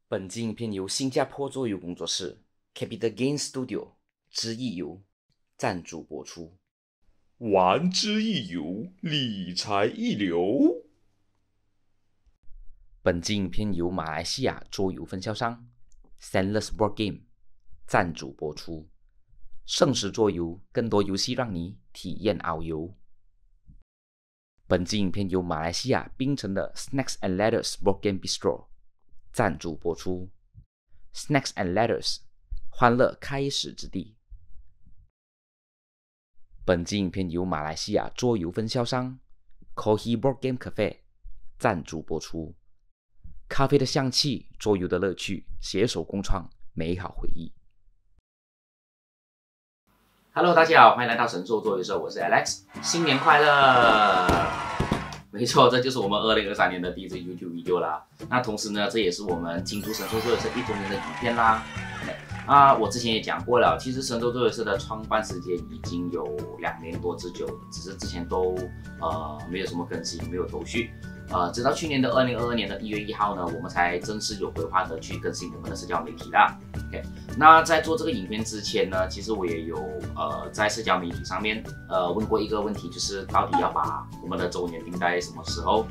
本集影片由新加坡桌游工作室 Capital Game Studio 知易游赞助播出。玩之易游，理财一流。本集影片由马来西亚桌游分销商 Sandless Board Game 赞助播出。盛世桌游，更多游戏让你体验遨游。本集影片由马来西亚槟城的 Snacks and Ladders Board Game Bistro 赞助播出。Snacks and Ladders 欢乐开始之地。本集影片由马来西亚桌游分销商 Kohi Board Game Cafe 赞助播出。咖啡的香气，桌游的乐趣，携手共创美好回忆。Hello， 大家好，欢迎来到神兽桌游社，我是 Alex， 新年快乐！没错，这就是我们2023年的第一支 YouTube video 啦。那同时呢，这也是我们庆祝神兽桌游社1周年的影片啦。我之前也讲过了，其实神兽桌游社的创办时间已经有2年多之久，只是之前都没有什么更新，没有头绪。直到去年的2022年的1月1号呢，我们才正式有规划的去更新我们的社交媒体啦。OK， 那在做这个影片之前呢，其实我也有在社交媒体上面问过一个问题，就是到底要把我们的周年定在什么时候？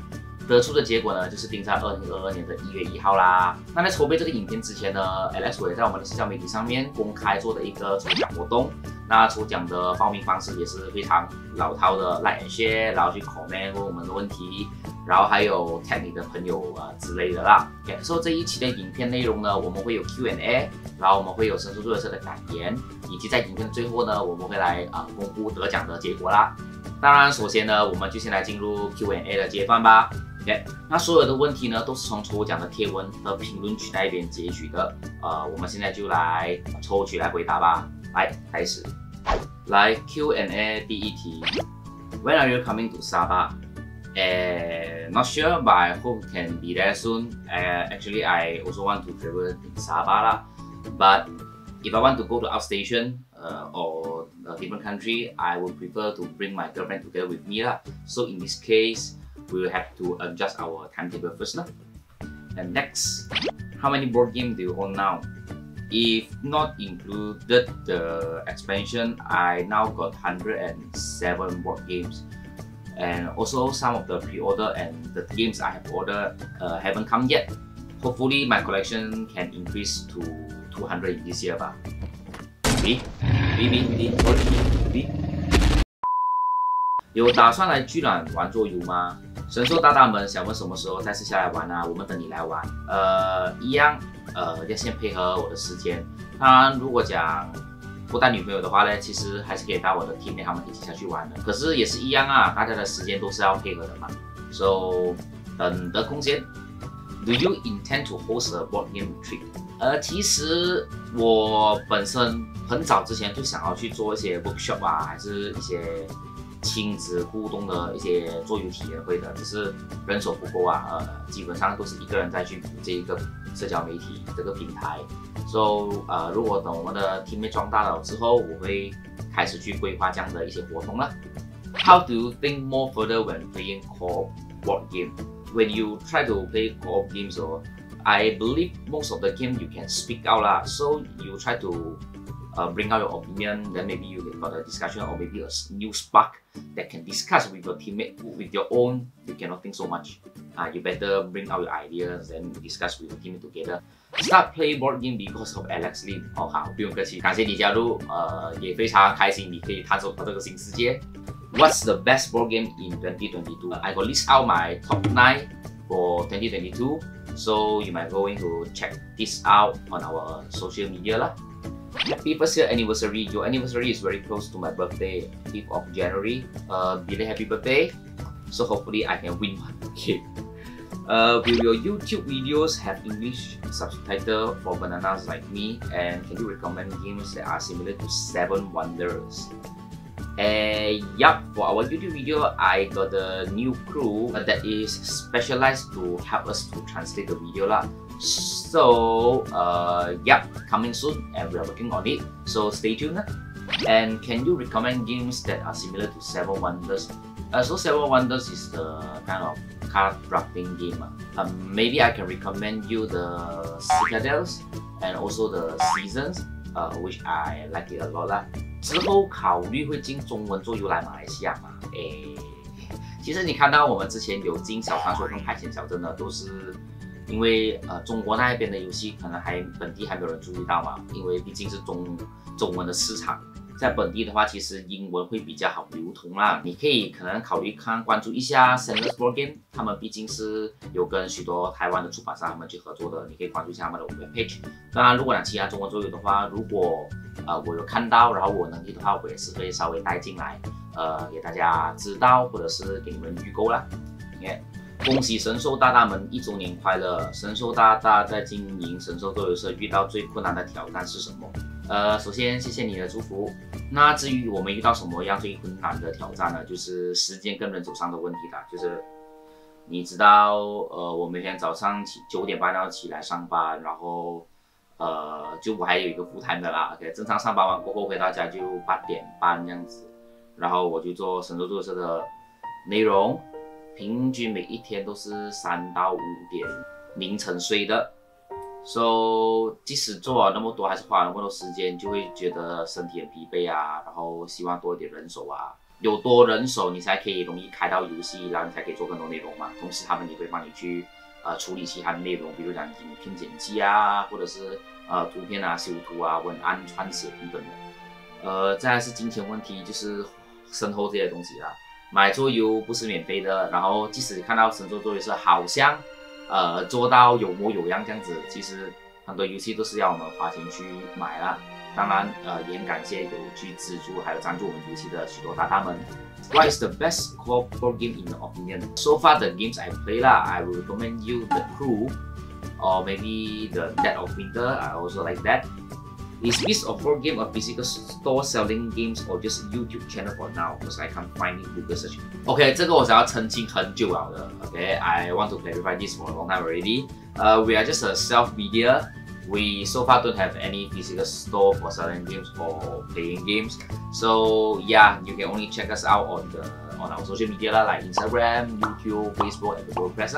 得出的结果呢，就是定在2022年的1月1号啦。那在筹备这个影片之前呢 ，Alex 我也在我们的社交媒体上面公开做的一个抽奖活动。那抽奖的报名方式也是非常老套的 ，like and share， 然后去 comment 问我们的问题，然后还有 tag 你的朋友之类的啦。OK， 所以这一期的影片内容呢，我们会有 Q&A， 然后我们会有神兽桌游社的感言，以及在影片的最后呢，我们会来公布得奖的结果啦。当然，首先呢，我们就先来进入 Q&A 的阶段吧。OK， 那所有的问题呢，都是从抽奖的贴文和评论区那边截取的。我们现在就来抽取来回答吧。来，开始。来 Q&A 第一题 ，When are you coming to Sabah? Not sure, but I hope can be there soon. Actually, I also want to travel in Sabah lah. But if I want to go to outstation or a different country, I would prefer to bring my girlfriend together with me lah. So in this case, we will have to adjust our timetable first lah. And next, how many board games do you own now? If not included the expansion, I now got 107 board games. And also some of the pre-order and the games I have ordered haven't come yet. Hopefully my collection can increase to 200 in this year 吧。B 有打算来居然玩桌游吗？神兽大大们想问什么时候再次下来玩啊？我们等你来玩。一样，要先配合我的时间。当然，如果讲不带女朋友的话呢，其实还是可以带我的 teammate 他们一起下去玩的。可是也是一样啊，大家的时间都是要配合的嘛。So， 等得空闲。Do you intend to host a board game retreat？其实我本身很早之前就想要去做一些 workshop 啊，还是一些亲子互动的一些桌游体验会的，只是人手不够啊，基本上都是一个人在去这一个社交媒体这个平台。So， 如果等我们的 teammate 壮大了之后，我会开始去规划这样的一些活动啦。How do you think more further when playing co-op board game? When you try to play co-op games, I believe most of the game you can speak out lah. So you try to bring out your opinion, then maybe you got a discussion or maybe a new spark that can discuss with your teammate. With your own, you cannot think so much. You better bring out your ideas and discuss with your teammate together. Start play board game because of Alex Lim. 好，不用客气，感谢你加入，也非常开心你可以探索到这个新世界。What's the best board game in 2022? I will list out my top 9 for 2022. So you might go in to check this out on our social media lah. Happy first year anniversary. Your anniversary is very close to my birthday, 5th of January. Belated happy birthday. So hopefully I can win one game. Will your YouTube videos have English subtitle for bananas like me? And can you recommend games that are similar to Seven Wonders? Yup, for our YouTube video, I got a new crew that is specialized to help us to translate the video lah. So, yep, coming soon and we are working on it. So stay tuned. And can you recommend games that are similar to Seven Wonders? So Seven Wonders is the kind of card drafting game. Maybe I can recommend you the Citadels and also the Seasons, which I like it a lot 啦。之后考虑会进中文桌游来马来西亚吗？其实你看到我们之前有进小传说跟海鲜小镇的，都是因为中国那边的游戏可能本地还没有人注意到嘛，因为毕竟是中文的市场。 在本地的话，其实英文会比较好流通啦。你可以可能考虑关注一下 Sendless Board Game， 他们毕竟是有跟许多台湾的出版商他们去合作的，你可以关注一下他们的 webpage。当然，如果其他中文桌游的话，如果我有看到，然后我能力的话，我也是会稍微带进来，给大家知道，或者是给你们预购啦。恭喜神兽大大们1周年快乐！神兽大大在经营神兽桌游社遇到最困难的挑战是什么？首先谢谢你的祝福。那至于我们遇到什么样最困难的挑战呢？就是时间跟人手上的问题啦。就是你知道，我每天早上9点半要起来上班，然后就我还有一个full time的啦。OK， 正常上班完过后回到家就8点半这样子，然后我就做神兽桌游社的内容。 平均每一天都是3到5点凌晨睡的 ，so 即使做了那么多，还是花了那么多时间，就会觉得身体很疲惫啊。然后希望多一点人手啊，有多人手你才可以容易开到游戏，然后你才可以做更多内容嘛。同时他们也会帮你去处理其他的内容，比如讲影片剪辑啊，或者是图片啊修图啊、文案撰写等等的。再来是金钱问题，就是身后这些东西啦。 买桌游不是免费的，然后即使看到神兽桌游是好像，做到有模有样这样子，其实很多游戏都是要我们花钱去买啦。当然，也很感谢有去资助还有赞助我们游戏的许多大大们。What is the best co-op board game in your opinion? So far the games I play lah, I will recommend you the Crew, or maybe the Dead of Winter. I also like that. Is this a board game a physical store selling games or just YouTube channel for now? Because I can't find it Google search. OK， 这个我想要澄清很久了的。OK，I want to clarify this for a long time already. We are just a self-media. We so far don't have any physical store for selling games or playing games. So yeah, you can only check us out on our social media like Instagram, YouTube, Facebook, and WordPress.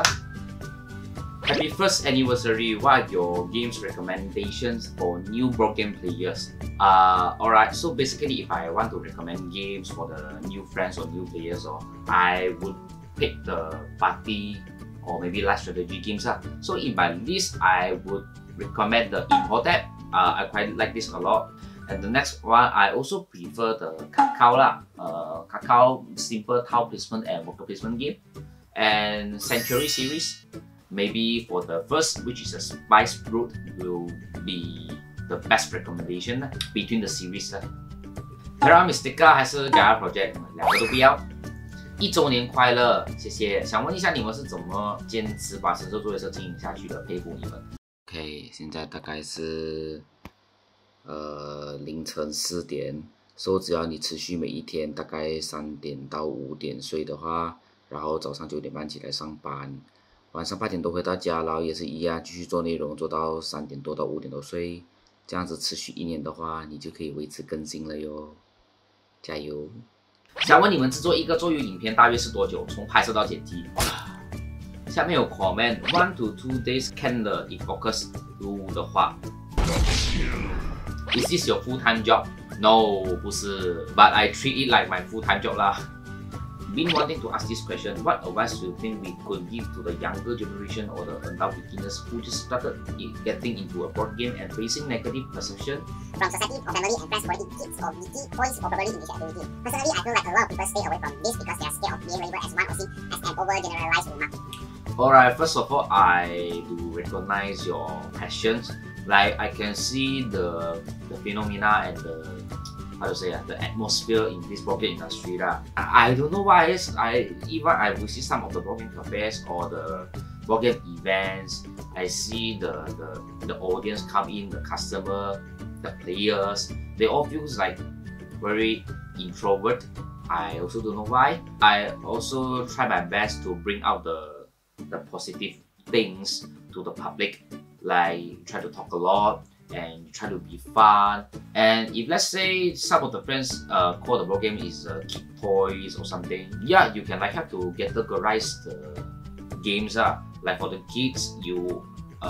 Happy first anniversary! What are your games recommendations for new board game players? Alright, so basically if I want to recommend games for the new friends or new players, I would pick the party or maybe life strategy games. So in my list, I would recommend the Imhotep. I quite like this a lot. And the next one, I also prefer the Kakao lah. Kakao simple tile placement and worker placement game. And Century series. Maybe for the first, which is a Spice Root, will be the best recommendation between the series. Terra Mystica 还是 Gaia Project 两个都不要。1周年快乐，谢谢。想问一下你们是怎么坚持把神兽桌游社经营下去的？佩服你们。OK， 现在大概是凌晨4点，所以只要你持续每一天大概3点到5点睡的话，然后早上9点半起来上班。 晚上8点多回到家，然后也是一样继续做内容，做到3点多到5点多睡，这样子持续1年的话，你就可以维持更新了哟，加油！想问你们制作一个桌游影片大约是多久？从拍摄到剪辑？下面有 comment 1 to 2 days can 的 if focus 如的话 ，Is this your full time job? No， 不是 ，But I treat it like my full time job 啦。 Been wanting to ask this question, what advice do you think we could give to the younger generation or the adult beginners who just started getting into a board game and facing negative perception from society or family and friends who already kids or witty toys or probably initial activity? Personally, I feel like a lot of people stay away from this because they are scared of being labeled as one or seen as an overgeneralized remark. Alright, first of all, I do recognize your passions. Like I can see the phenomena and the the atmosphere in this board game industry lah. I don't know why I visit some of the board game cafes or the board game events. I see the audience come in, the customer, the players. They all feels like very introvert. I also don't know why. I also try my best to bring out the positive things to the public. Like try to talk a lot, and you try to be fun. And if let's say some of the friends call the board game is kid toys or something, yeah, you can like have to categorize the games. Like for the kids, you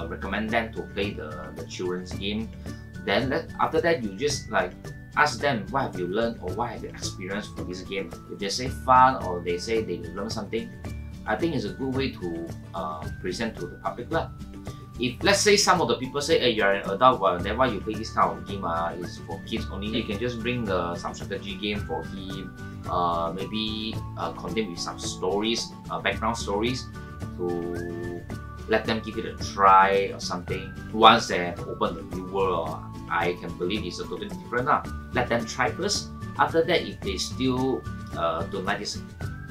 recommend them to play the children's game. Then after that, you just like ask them what have you learned or what have you experienced from this game. If they say fun or they say they learn something, I think it's a good way to present to the public. If let's say some of the people say, hey, you're an adult, well, then why you play this kind of game is for kids only. You can just bring some strategy game for him, maybe contain with some stories, background stories, to let them give it a try or something. Once they have opened the new world, I can believe it's a totally different. Let them try first. After that, if they still don't like this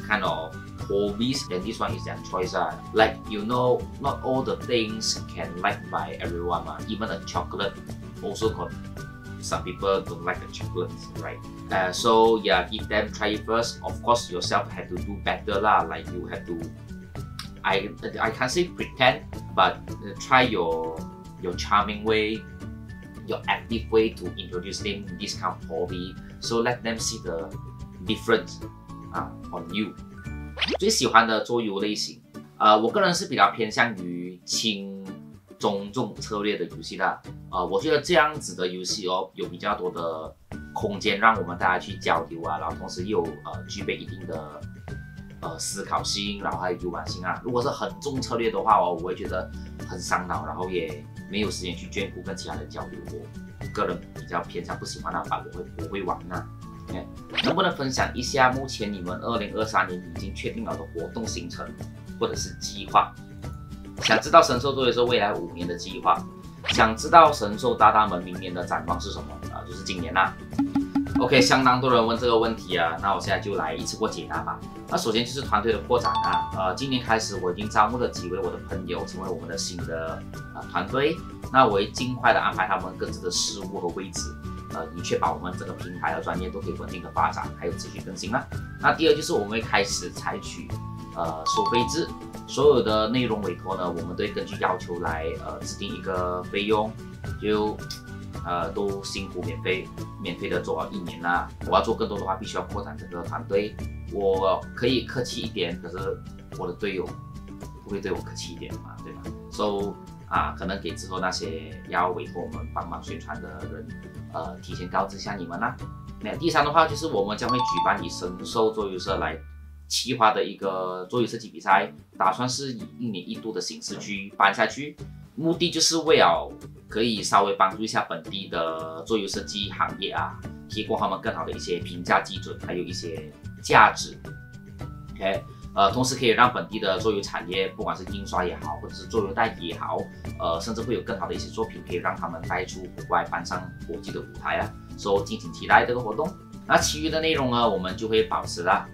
kind of hobbies, then this one is their choice. Like, you know, not all the things can liked by everyone. Even a chocolate also got some people don't like the chocolates, right? So yeah, give them try it first. Of course, yourself have to do better like you have to, I can't say pretend, but try your charming way, your active way to introduce them in this kind of hobby. So let them see the difference on you. 最喜欢的桌游类型，我个人是比较偏向于轻中重策略的游戏的。我觉得这样子的游戏有比较多的空间让我们大家去交流然后同时又具备一定的思考性，然后还有游玩性如果是很重策略的话我会觉得很伤脑，然后也没有时间去眷顾跟其他人交流。我个人比较偏向不喜欢我会玩能不能分享一下目前你们2023年已经确定了的活动行程或者是计划？想知道神兽桌游社未来5年的计划，想知道神兽大大们明年的展望是什么？就是今年OK， 相当多人问这个问题那我现在就来一次过解答吧。那首先就是团队的扩展今年开始我已经招募了几位我的朋友成为我们的新的团队，那我会尽快的安排他们各自的事务和位置。以确保我们整个平台的专业都可以稳定的发展，还有持续更新那第二就是我们会开始采取收费制，所有的内容委托呢，我们都会根据要求来制定一个费用，就都辛苦免费的做了1年我要做更多的话，必须要扩展这个团队。我可以客气一点，可是我的队友不会对我客气一点嘛，对吧？So可能给之后那些要委托我们帮忙宣传的人，提前告知一下你们那第三的话就是我们将会举办以神兽桌游社来企划的一个桌游设计比赛，打算是以1年1度的形式去办下去，目的就是为了可以稍微帮助一下本地的桌游设计行业提供他们更好的一些评价基准，还有一些价值。OK。同时可以让本地的桌游产业，不管是印刷也好，或者是桌游代理也好，甚至会有更好的一些作品可以让他们带出国外，搬上国际的舞台所以敬请期待这个活动。那其余的内容呢，我们就会保持当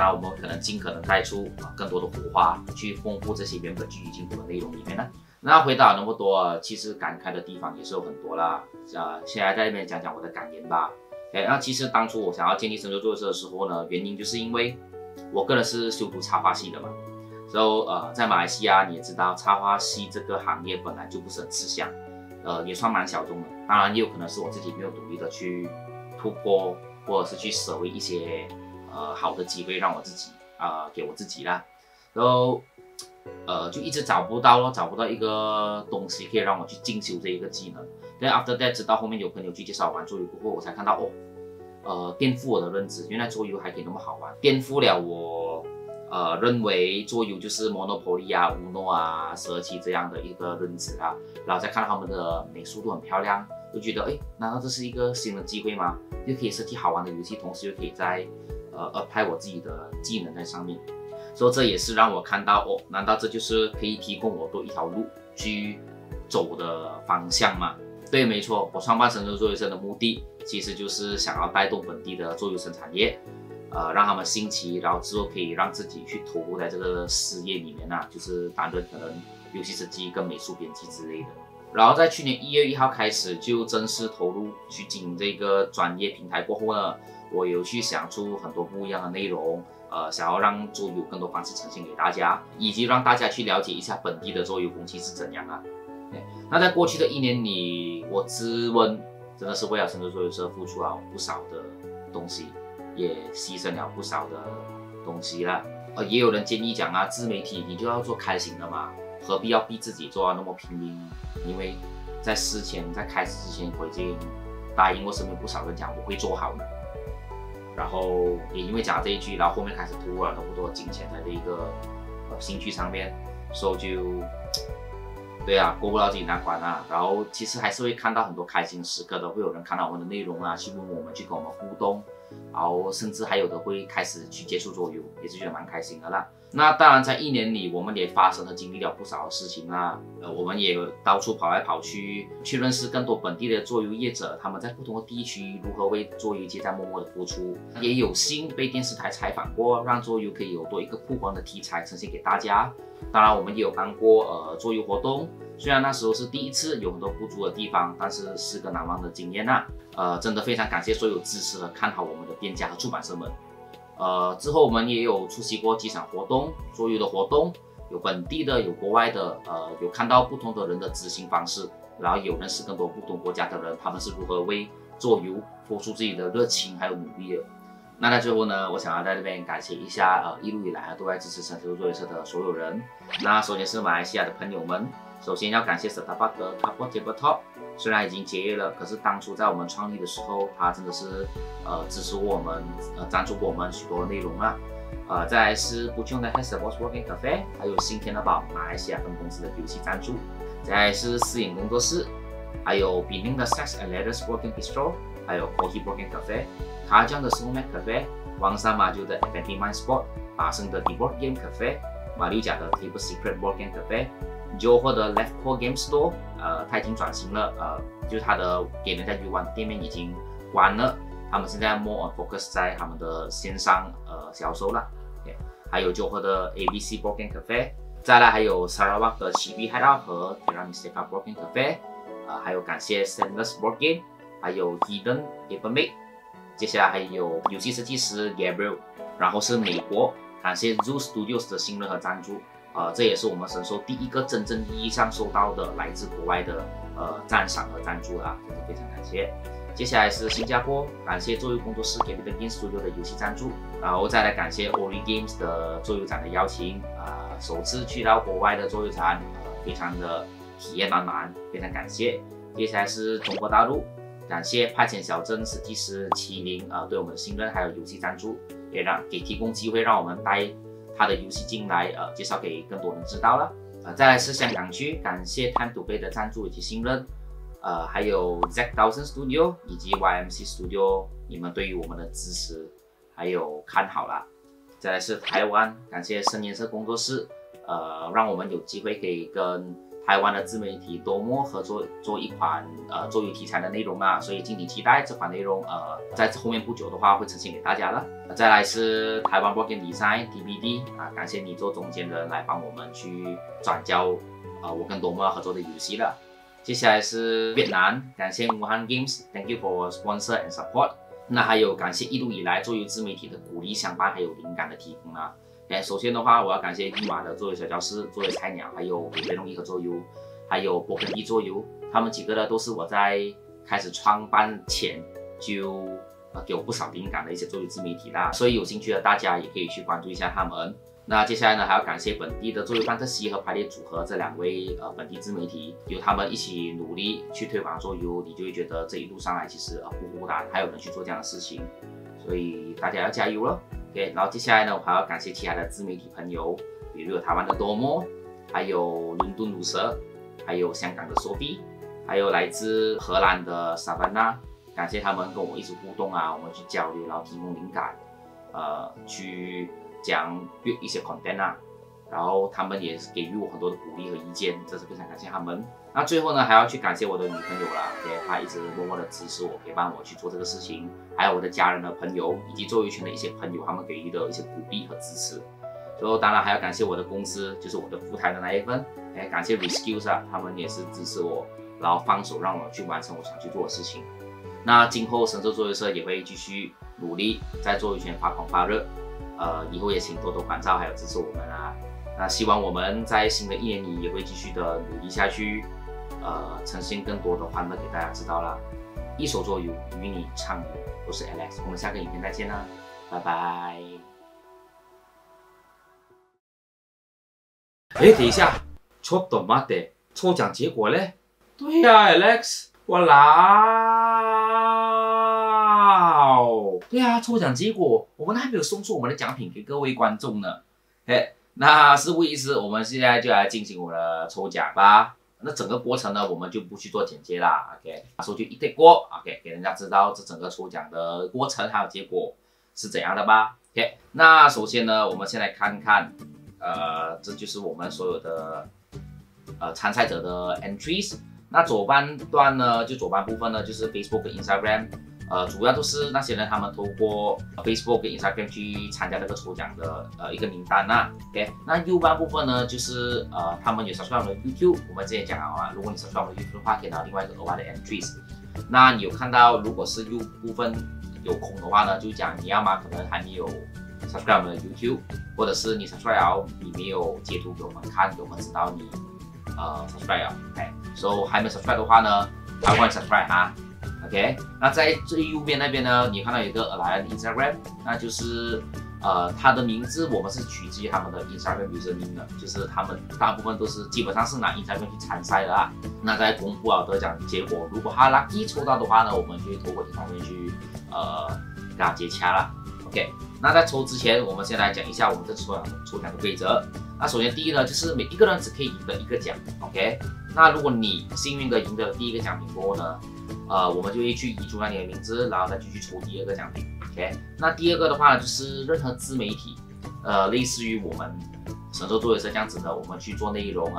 然我们可能尽可能带出更多的火花，去丰富这些原本就已经有的内容里面那回答那么多，其实感慨的地方也是有很多现在在这边讲讲我的感言吧。那其实当初我想要建立神兽桌游社的时候呢，原因就是因为我个人是修读插画系的嘛，在马来西亚你也知道，插画系这个行业本来就不是很吃香，也算蛮小众的。当然也有可能是我自己没有努力的去突破，或者是去舍为一些好的机会让我自己给我自己就一直找不到一个东西可以让我去进修这一个技能。但 after that 直到后面有朋友去介绍玩桌游过后，我才看到颠覆我的认知，原来桌游还可以那么好玩，颠覆了我认为桌游就是 Monopoly Uno 蛇棋这样的一个认知然后再看到他们的美术都很漂亮，就觉得难道这是一个新的机会吗？又可以设计好玩的游戏，同时又可以在apply 我自己的技能在上面，所以这也是让我看到难道这就是可以提供我多一条路去走的方向吗？对，没错，我创办神兽桌游社的目的其实就是想要带动本地的桌游生产业，让他们兴起，然后之后可以让自己去投入在这个事业里面就是担任可能游戏设计跟美术编辑之类的。然后在去年1月1号开始就正式投入去经营这个专业平台过后呢，我有去想出很多不一样的内容，想要让桌游更多方式呈现给大家，以及让大家去了解一下本地的桌游风气是怎样那在过去的1年里，我自问真的是为了神州桌游社付出了不少的东西，也牺牲了不少的东西了。也有人建议讲啊，自媒体你就要做开心的嘛，何必要逼自己做到那么拼命？因为在开始之前，我已经答应我身边不少人讲我会做好的。然后也因为讲这一句，然后后面开始投入了那么多金钱在这一个兴趣上面，所以就对啊，过不到自己难关啊。然后其实还是会看到很多开心的时刻的，会有人看到我们的内容啊，去问我们，去跟我们互动，然后甚至还有的会开始去接触桌游，也是觉得蛮开心的啦。那当然，在1年里，我们也发生和经历了不少的事情啦。我们也到处跑来跑去，去认识更多本地的桌游业者，他们在不同的地区如何为桌游界在默默的付出。也有幸被电视台采访过，让桌游可以有多一个曝光的题材呈现给大家。当然，我们也有办过桌游活动，虽然那时候是第一次，有很多不足的地方，但是是个难忘的经验啊。真的非常感谢所有支持和看好我们的店家和出版社们。之后我们也有出席过几场活动，桌游的活动，有本地的，有国外的，有看到不同的人的执行方式，然后有认识更多不同国家的人，他们是如何为桌游付出自己的热情还有努力的。那在最后呢，我想要在这边感谢一下一路以来都在支持神州桌游社的所有人。那首先是马来西亚的朋友们，首先要感谢 Setapak 的 Couple Tabletop。虽然已经结业了，可是当初在我们创立的时候，他真的是支持我们，赞助过我们许多内容啊。再来是不穷的 Hesabos Working Cafe， 还有新天鹅堡马来西亚分公司的游戏赞助。再来是私影工作室，还有比宁的 Sex and Letters Working Bistro， 还有 Kohi Working Cafe， 卡江的 Snowman Cafe， 王山马九的 F&B Mind Sport， 巴生的 The Board Game Cafe， 马六甲的 Table Secret Working Cafe。Johor 的 Left Core Game Store， 它已经转型了，就是它的给人家游玩店面已经关了，他们现在 more on focus 在他们的线上销售了。还有 Johor 的 ABC Board Game Cafe， 再来还有 Sarawak 的Chibi Hideout 和 Teramisteka Board Game Cafe， 还有感谢 Sandless Board Game， 还有 Hidden Papermate， 接下来还有游戏设计师 Gabriel， 然后是美国，感谢 Zoo Studios 的信任和赞助。这也是我们神兽第一个真正意义上收到的来自国外的赞赏和赞助啦，真的非常感谢。接下来是新加坡，感谢桌游工作室给 The Game Studio 的游戏赞助，然后再来感谢 Ori Games 的桌游展的邀请，首次去到国外的桌游展，非常的体验满满，非常感谢。接下来是中国大陆，感谢派遣小镇设计师70对我们的信任还有游戏赞助，也提供机会让我们带他的游戏进来，介绍给更多人知道了。再来是香港区，感谢 Time to Play 的赞助以及信任，还有 Z1000 Studio 以及 YMC Studio 你们对于我们的支持还有看好啦。再来是台湾，感谢深颜色工作室，让我们有机会可以跟台湾的自媒体多默合作做一款桌游题材的内容啊，所以敬请期待这款内容在后面不久的话会呈现给大家了。再来是台湾 Board Game Design TBD 感谢你做中间人来帮我们去转交我跟多默合作的游戏了。接下来是越南，感谢武汉 Games，Thank you for sponsor and support。那还有感谢一路以来桌游自媒体的鼓励相伴还有灵感的提供啊。首先的话，我要感谢一马的桌游小教室、桌游菜鸟，还有北北龙一和桌游，还有波根一桌游，他们几个呢都是我在开始创办前就给我不少灵感的一些桌游自媒体啦，所以有兴趣的大家也可以去关注一下他们。那接下来呢，还要感谢本地的桌游范特西和排列组合这2位本地自媒体，有他们一起努力去推广桌游，你就会觉得这一路上来其实不孤单，还有人去做这样的事情，所以大家要加油了。OK， 然后接下来呢，我还要感谢其他的自媒体朋友，比如有台湾的多默，还有伦敦鲁蛇，还有香港的 Sophie， 还有来自荷兰的 Savannah， 感谢他们跟我一直互动啊，我们去交流，然后提供灵感，去讲一些 content 啊，然后他们也给予我很多的鼓励和意见，这是非常感谢他们。那最后呢，还要去感谢我的女朋友啦，她一直默默的支持我，陪伴我去做这个事情，还有我的家人和朋友，以及桌游圈的一些朋友，他们给予的一些鼓励和支持。最后当然还要感谢我的公司，就是我的副台的那一份，感谢 Reskills 啊，他们也是支持我，然后放手让我去完成我想去做的事情。那今后神州桌游社也会继续努力在桌游圈发光发热，以后也请多多关照还有支持我们啊。那希望我们在新的1年里也会继续的努力下去，呈现更多的欢乐给大家知道啦。一手作游与你畅游，我是 Alex， 我们下个影片再见啦，拜拜。哎，等一下，ちょっと待って，抽奖结果嘞？对呀 ，Alex， 哇啦！对呀，抽奖结果我们还没有送出我们的奖品给各位观众呢。哎，那事不宜迟，我们现在就来进行我们的抽奖吧。那整个过程呢，我们就不去做简介啦。OK， 手机一对过 ，OK， 给人家知道这整个抽奖的过程还有结果是怎样的吧。OK， 那首先呢，我们先来看看。这就是我们所有的参赛者的 entries。那左半段呢，就左半部分呢，就是 Facebook 跟 Instagram， 主要都是那些人他们透过 Facebook 跟 Instagram 去参加这个抽奖的一个名单啦。OK， 那右半部分呢，就是他们有 subscribe 我们的 YouTube， 我们之前讲了啊，如果你 subscribe 我们的 YouTube 的话，可以拿到另外一个额外的 entries。那你有看到，如果是右部分有空的话呢，就讲你要吗？可能还没有 subscribe 我们的 YouTube， 或者是你 subscribe 了，你没有截图给我们看，给我们知道你subscribe 了。OK，so 还没 subscribe 的话呢，赶快 subscribe 哈。OK， 那在最右边那边呢，你看到有一个 Alliance Instagram， 那就是它的名字我们是取自于他们的 Instagram username 的，就是他们大部分都是基本上是拿 Instagram 去参赛的啦。那在公布了得奖结果，如果他 lucky 抽到的话呢，我们就会透过 Instagram 去跟他接洽啦。OK， 那在抽之前，我们先来讲一下我们这抽奖的规则。那首先第一呢，就是每一个人只可以赢得一个奖 ，OK？ 那如果你幸运的赢得了第一个奖品过后呢，我们就会去移除你的名字，然后再继续抽第二个奖品 ，OK？ 那第二个的话呢，就是任何自媒体，类似于我们神州作业社这样子的，我们去做内容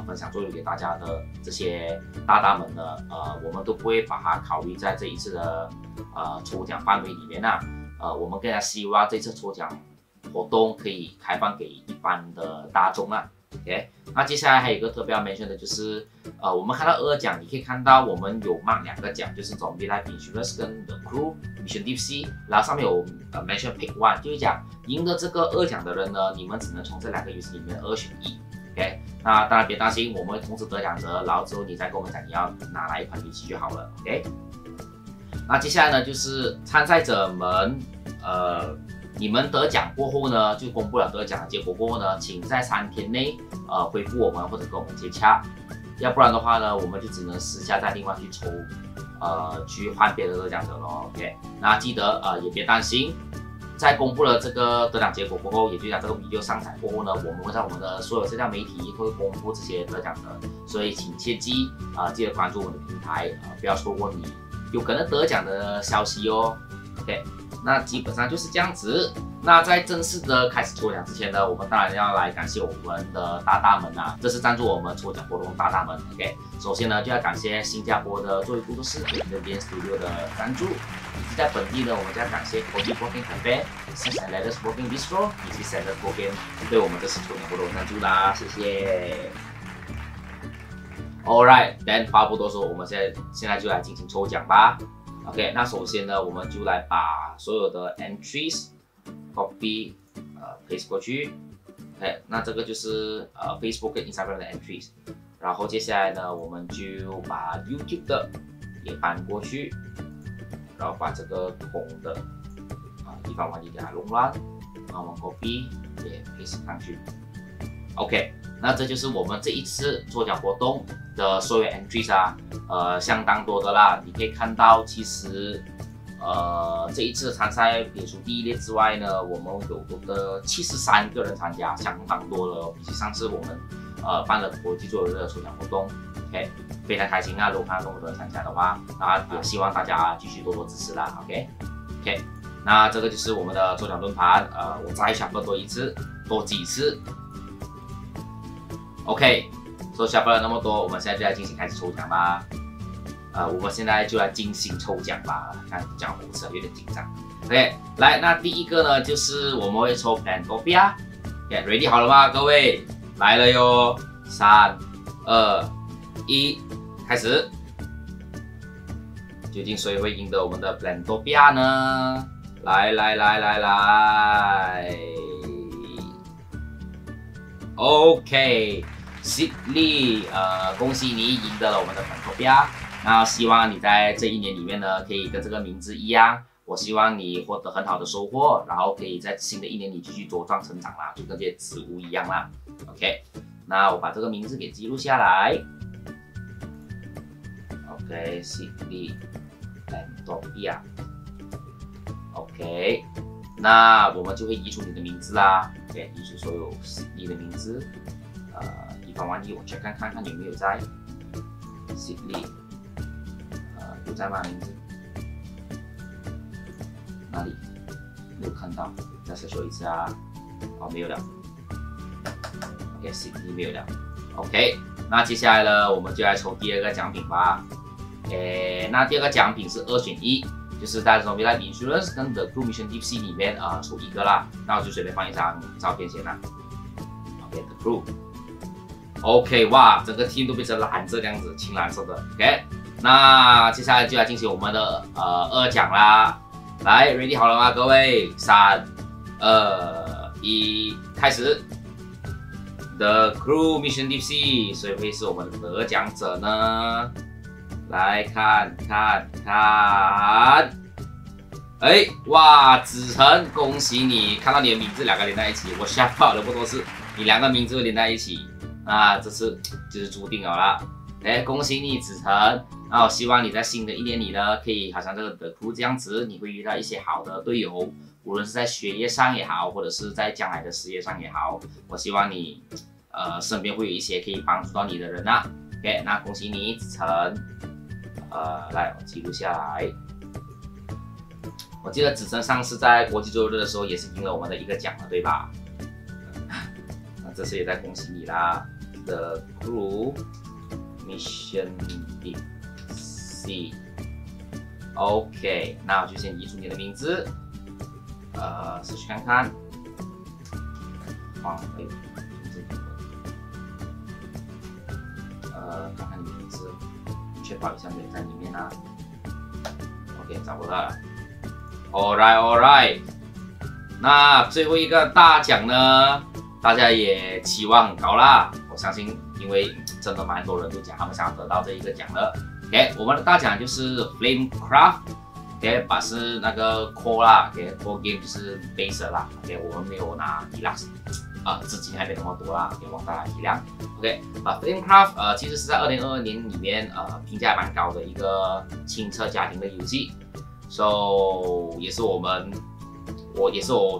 分享作业给大家的这些大们呢，我们都不会把它考虑在这一次的抽奖范围里面啊。我们更加希望这次抽奖活动可以开放给一般的大众啦。OK， 那接下来还有一个特别要 mention 的就是，我们看到2奖，你可以看到我们有 mark 2个奖，就是Zombie Life Insurance 跟 The Crew Mission Deep Sea， 然后上面有mention pick one， 就是讲赢得这个2奖的人呢，你们只能从这2个游戏里面2选1。OK， 那当然别担心，我们会同时得奖者，然后之后你再跟我们讲你要拿哪一款游戏就好了。OK。那接下来呢，就是参赛者们，你们得奖过后呢，就公布了得奖的结果过后呢，请在3天内回复我们或者跟我们接洽，要不然的话呢，我们就只能私下再另外去抽，去换别的得奖者咯。OK， 那记得也别担心，在公布了这个得奖结果过后，也就讲这个 video 上载过后呢，我们会在我们的所有社交媒体都会公布这些得奖者，所以请切记记得关注我们的平台，不要错过你有可能得奖的消息哦。OK， 那基本上就是这样子。那在正式的开始抽奖之前呢，我们当然要来感谢我们的大们啊，这是赞助我们抽奖活动的大们。OK， 首先呢就要感谢新加坡的作为工作室 Indian Studio 的赞助，以及在本地呢我们就要感谢 Coffee Working Cafe、Six and Letters Working Bistro 以及 Salad Working 对我们这次抽奖活动的赞助啦，谢谢。Alright， then 话不多说，我们现在就来进行抽奖吧。OK， 那首先呢，我们就来把所有的 entries copy paste 过去。OK， 那这个就是Facebook 跟 Instagram 的 entries。然后接下来呢，我们就把 YouTube 的也搬过去，然后把这个空的地方完全给它弄乱，然后我们 copy 也 paste 上去。OK， 那这就是我们这一次抽奖活动的所有 entries 相当多的啦。你可以看到，其实这一次的参赛撇除第1列之外呢，我们有多的73个人参加，相当多了，比起上次我们办了国际作业的抽奖活动。OK， 非常开心啊！如果看到这么多人参加的话，那也希望大家继续多多支持啦。OK， 那这个就是我们的抽奖轮盘，我再想多几次。OK， 所以下不了那么多，我们现在就来进行开始抽奖吧。我们现在就来进行抽奖吧。看讲红色有点紧张。OK， 来，那第一个呢，就是我们会抽 Plantopia。OK，ready 好了吗，各位？来了哟！3、2、1，开始。究竟谁会赢得我们的 Plantopia 呢？来。OK。Sydney， 恭喜你赢得了我们的本投标。那希望你在这一年里面呢，可以跟这个名字一样，我希望你获得很好的收获，然后可以在新的一年里继续茁壮成长啦，就跟这些植物一样啦。OK， 那我把这个名字给记录下来。OK， Sydney Entopia。OK， 那我们就会移除你的名字啦。OK， 移除所有 Sydney 的名字。以防万一，我 check 看有没有在 Sydney， 有在吗？名字哪里？没有看到，再说一次啊。哦，没有了。OK， Sydney 没有了。OK， 那接下来呢，我们就来抽第二个奖品吧。那第二个奖品是2选1，就是在 Zombie Life Insurance 跟 The Crew Mission Deep Sea 里面抽一个啦。那我就随便放一张照片先啦。OK，The Crew。OK， 哇，整个 team 都变成蓝色这样子，青蓝色的。OK， 那接下来就来进行我们的2奖啦。来 ，ready 好了吗，各位？3、2、1，开始。The Crew Mission Deep Sea， 谁会是我们的得奖者呢？来看。哎，哇，子晨，恭喜你！看到你的名字2个连在一起，我吓到了，不都是你2个名字连在一起。那这次就是注定了啦。哎，恭喜你，子晨。那我希望你在新的一年里呢，可以好像这个The Crew这样子，你会遇到一些好的队友，无论是在学业上也好，或者是在将来的事业上也好，我希望你身边会有一些可以帮助到你的人啊。OK， 那恭喜你，子晨。来，我记录下来。我记得子晨上次在国际周日的时候也是赢了我们的一个奖了，对吧？那这次也在恭喜你啦。The Crew Mission Deep Sea。OK， 那我就先移除你的名字。试去看看。看看你的名字，确保一下没有在里面啊。OK， 找不到了。Alright， 那最后一个大奖呢，大家也期望很高啦。我相信，因为真的蛮多人都讲他们想要得到这一个奖了。OK， 我们的大奖就是 Flamecraft。OK， 把是那个 core 啦 ，OK，core game 就是 base 啦 ，OK， 我们没有拿 deluxe， 资金还没那么多啦，也望大家体谅。OK， Flamecraft 其实是在2022年里面评价蛮高的一个轻策家庭的游戏 ，so 也是我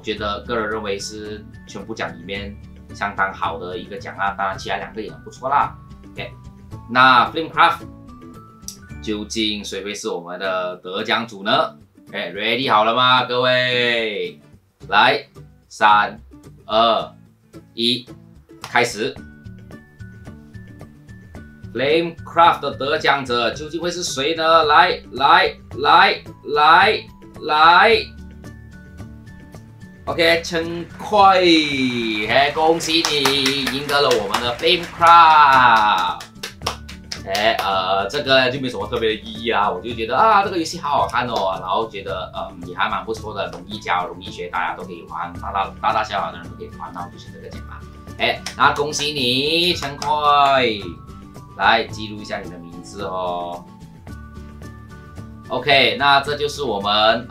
觉得个人认为是全部奖里面相当好的一个奖啊，当然其他2个也很不错啦。OK， 那 Flamecraft 究竟谁会是我们的得奖主呢？哎 ，ready 好了吗，各位？来，3、2、1，开始。Flamecraft 的得奖者究竟会是谁呢？来 ，OK， 陈快，恭喜你赢得了我们的 Flamecraft。这个就没什么特别的意义啊，我就觉得这个游戏好好看哦，然后觉得也还蛮不错的，容易教，容易学，大家都可以玩，大大小小的人都可以玩，那我就选这个奖吧。那恭喜你，陈快，来记录一下你的名字哦。OK， 那这就是我们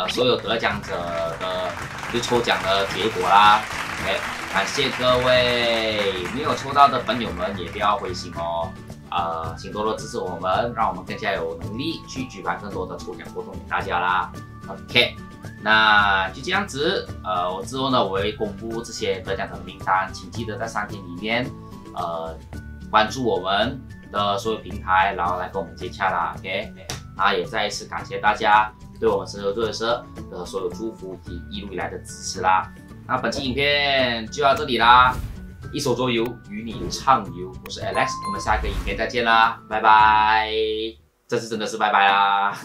所有得奖者的就抽奖的结果啦。感谢各位，没有抽到的朋友们也不要灰心哦。请多多支持我们，让我们更加有能力去举办更多的抽奖活动给大家啦。OK， 那就这样子。我之后呢，我会公布这些得奖者的名单，请记得在3天里面，关注我们的所有平台，然后来跟我们接洽啦。OK， 那也再一次感谢大家对我们神游作业社的所有祝福及一路以来的支持啦。那本期影片就到这里啦。一手桌游与你畅游，我是 Alex， 我们下一个影片再见啦，拜拜！这次真的是拜拜啦。